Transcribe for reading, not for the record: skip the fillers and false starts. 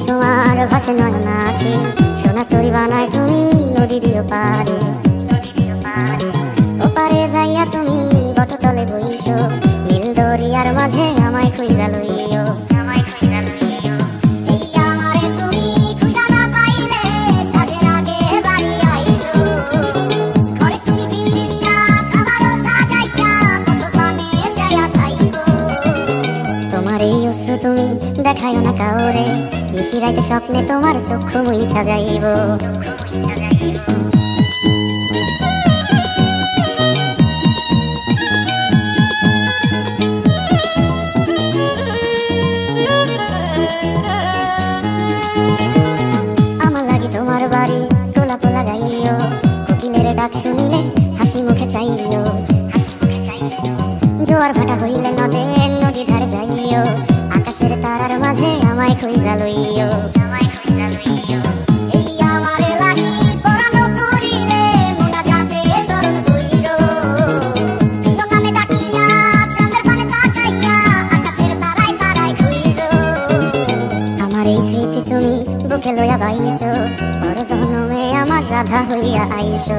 তোমার ভাসে নয়ন আঁখি, সোনা তরি বানায় তুমি নদী দিও পারে। ওপারে যাইয়া তুমি বটতলে বইছো, নীল দরিয়ার মাঝে আমায় খুঁজা লইও। তুমি দেখায় না কাউরে, নিশিরাইতে স্বপ্নে তোমার চক্ষু মুইছা যাইব। আমার লাগি তোমার বাড়ি তোলা পোলা গাইও, কোকিলের ডাক শুনিলে হাসি মুখে চাইও। জোয়ার ভাটা হইলে নদী ধারে যাইও, আকাশের তারার মাঝে আমায় খুঁজা লইও। আমার এই স্মৃতি তুমি বুকে লইয়া বাইছো, বড় জন্মে আমার রাধা হইয়া আইসো।